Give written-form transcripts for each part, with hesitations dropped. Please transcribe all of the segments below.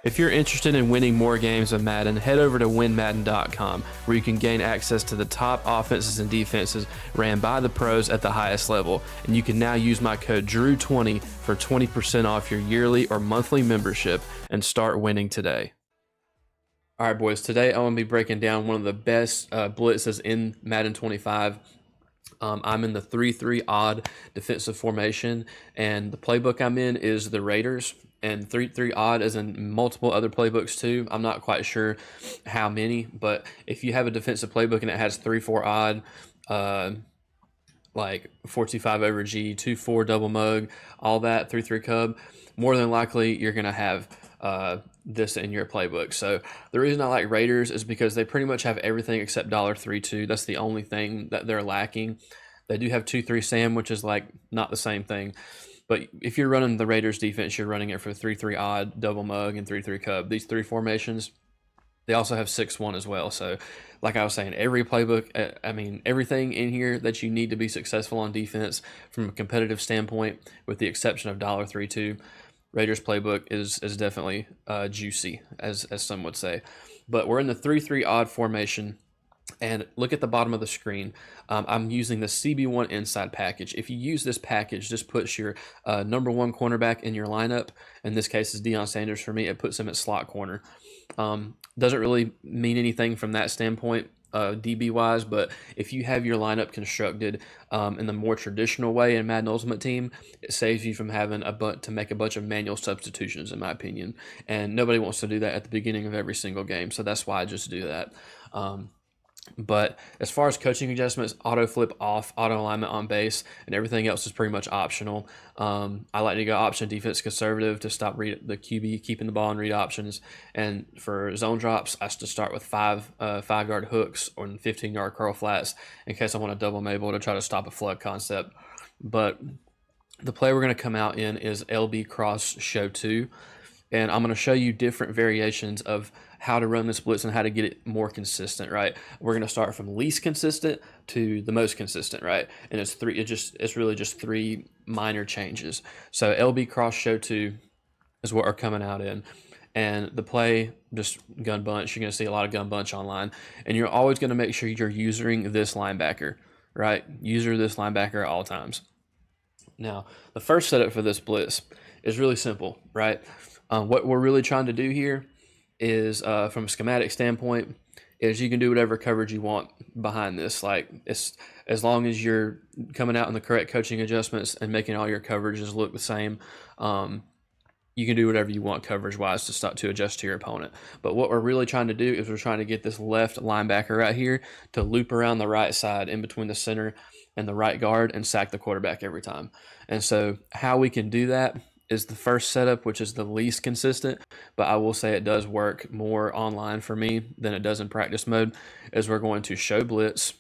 If you're interested in winning more games of Madden, head over to winmadden.com, where you can gain access to the top offenses and defenses ran by the pros at the highest level. And you can now use my code DREW20 for 20% off your yearly or monthly membership and start winning today. All right, boys, today I'm going to be breaking down one of the best blitzes in Madden 25. I'm in the 3-3 odd defensive formation, and the playbook I'm in is the Raiders, and 3-3 odd is in multiple other playbooks too. I'm not quite sure how many, but if you have a defensive playbook and it has 3-4 odd, like 4-2-5 over G, 2-4 double mug, all that, 3-3 cub, more than likely you're going to have this in your playbook. So the reason I like Raiders is because they pretty much have everything except $3-2. That's the only thing that they're lacking. They do have 2-3 Sam, which is like not the same thing. But if you're running the Raiders defense, you're running it for 3-3 odd, double mug, and 3-3 cub. These three formations, they also have 6-1 as well. So like I was saying, every playbook, everything in here that you need to be successful on defense from a competitive standpoint, with the exception of $3-2, Raiders playbook is definitely juicy, as some would say. But we're in the 3-3 odd formation, and look at the bottom of the screen. I'm using the CB1 inside package. If you use this package, this puts your number one cornerback in your lineup. In this case, is Deion Sanders for me. It puts him at slot corner. Doesn't really mean anything from that standpoint, DB wise, but if you have your lineup constructed in the more traditional way in Madden Ultimate Team, it saves you from having to make a bunch of manual substitutions, in my opinion. And nobody wants to do that at the beginning of every single game, so that's why I just do that. But as far as coaching adjustments, auto flip off, auto alignment on base, and everything else is pretty much optional. I like to go option defense conservative to stop the QB keeping the ball in read options. And for zone drops, I have to start with 5-yard hooks or 15-yard curl flats in case I want to double Mabel to try to stop a flood concept. But the play we're going to come out in is LB cross show 2. And I'm going to show you different variations of how to run this blitz and how to get it more consistent, right? We're going to start from least consistent to the most consistent, right? And it's really just three minor changes. So LB cross show 2 is what we're coming out in. And the play, just gun bunch. You're going to see a lot of gun bunch online. And you're always going to make sure you're using this linebacker, right? User this linebacker at all times. Now, the first setup for this blitz is really simple, right? What we're really trying to do here is, from a schematic standpoint, is you can do whatever coverage you want behind this. Like, it's as long as you're coming out in the correct coaching adjustments and making all your coverages look the same, you can do whatever you want coverage-wise to adjust to your opponent. But what we're really trying to do is we're trying to get this left linebacker right here to loop around the right side in between the center and the right guard and sack the quarterback every time. And so how we can do that is the first setup, which is the least consistent, but I will say it does work more online for me than it does in practice mode, is we're going to show blitz,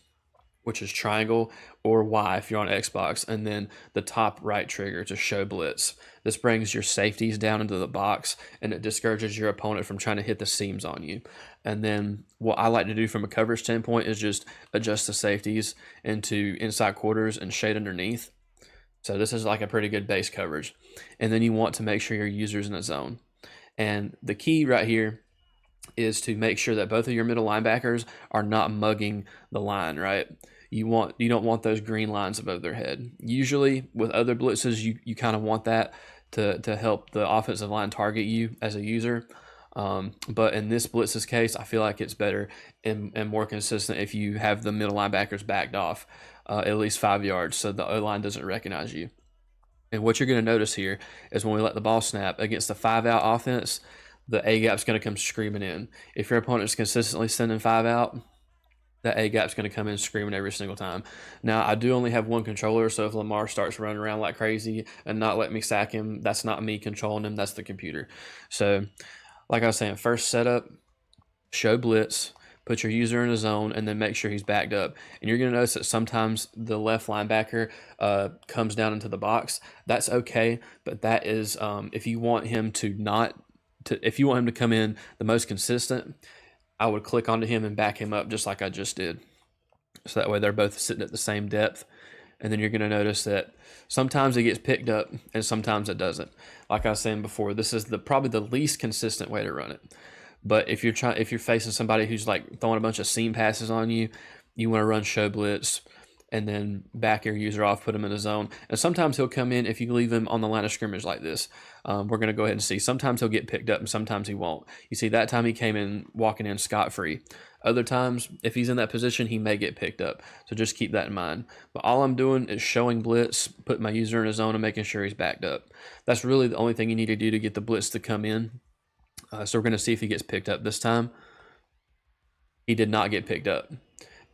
which is triangle, or Y if you're on Xbox, and then the top right trigger to show blitz. This brings your safeties down into the box, and it discourages your opponent from trying to hit the seams on you. And then what I like to do from a coverage standpoint is just adjust the safeties into inside quarters and shade underneath. So this is like a pretty good base coverage. And then you want to make sure your user's in a zone. And the key right here is to make sure that both of your middle linebackers are not mugging the line, right? You don't want those green lines above their head. Usually with other blitzes, you kind of want that to help the offensive line target you as a user. But in this blitz's case, I feel like it's better and more consistent if you have the middle linebackers backed off at least 5 yards so the O-line doesn't recognize you. And what you're going to notice here is when we let the ball snap against the 5-out offense, the A-gap's going to come screaming in. If your opponent's consistently sending 5 out, that A-gap's going to come in screaming every single time. Now, I do only have one controller, so if Lamar starts running around like crazy and not let me sack him, that's not me controlling him, that's the computer. So, like I was saying, first setup, show blitz, put your user in a zone, and then make sure he's backed up. And you're going to notice that sometimes the left linebacker comes down into the box. That's okay, but that is if you want him if you want him to come in the most consistent, I would click onto him and back him up just like I just did. So that way they're both sitting at the same depth. and then you're going to notice that sometimes it gets picked up and sometimes it doesn't. Like I was saying before, this is probably the least consistent way to run it. But if you're facing somebody who's like throwing a bunch of seam passes on you, you want to run show blitz and then back your user off, put him in a zone. And sometimes he'll come in if you leave him on the line of scrimmage like this. We're going to go ahead and see. Sometimes he'll get picked up and sometimes he won't. You see, that time he came in walking in scot-free. Other times, if he's in that position, he may get picked up. So just keep that in mind. But all I'm doing is showing blitz, putting my user in a zone, and making sure he's backed up. That's really the only thing you need to do to get the blitz to come in. So we're going to see if he gets picked up this time. He did not get picked up.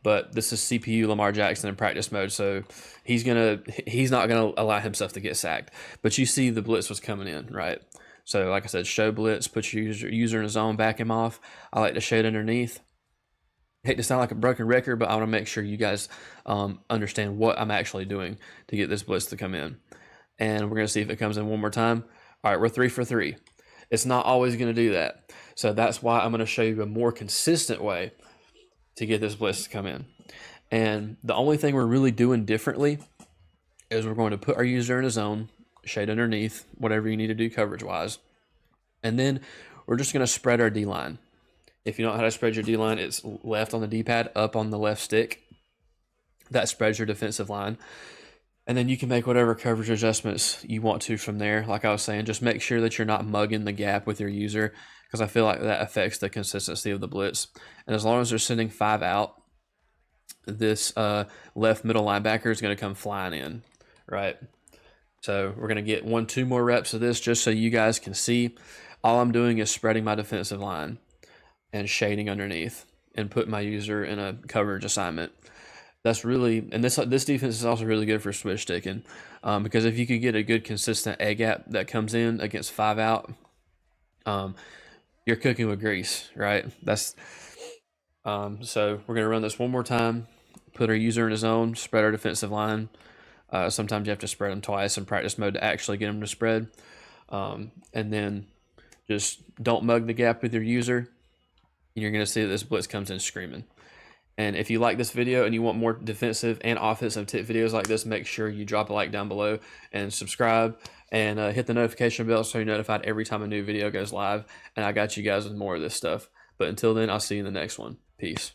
But this is CPU Lamar Jackson in practice mode, so he's not gonna allow himself to get sacked. But you see the blitz was coming in, right? So like I said, show blitz, put your user in a zone, back him off. I like to shade underneath. I hate to sound like a broken record, but I want to make sure you guys understand what I'm actually doing to get this blitz to come in. And we're gonna see if it comes in one more time. All right, we're 3 for 3. It's not always gonna do that, so that's why I'm gonna show you a more consistent way to get this blitz to come in. And the only thing we're really doing differently is we're going to put our user in a zone, shade underneath, whatever you need to do coverage-wise. And then we're just going to spread our D-line. If you don't know how to spread your D-line, it's left on the D-pad, up on the left stick. That spreads your defensive line. And then you can make whatever coverage adjustments you want to from there. Like I was saying, just make sure that you're not mugging the gap with your user, because I feel like that affects the consistency of the blitz. And as long as they're sending 5 out, this left middle linebacker is going to come flying in, right? So we're going to get 1-2 more reps of this just so you guys can see. All I'm doing is spreading my defensive line and shading underneath and putting my user in a coverage assignment. That's really, and this defense is also really good for switch sticking, because if you could get a good consistent A gap that comes in against 5 out, you're cooking with grease, right? That's so we're gonna run this one more time, put our user in his zone, spread our defensive line. Sometimes you have to spread them twice in practice mode to actually get them to spread, and then just don't mug the gap with your user, and you're gonna see that this blitz comes in screaming. And if you like this video and you want more defensive and offensive tip videos like this, make sure you drop a like down below and subscribe and hit the notification bell so you're notified every time a new video goes live. And I got you guys with more of this stuff. But until then, I'll see you in the next one. Peace.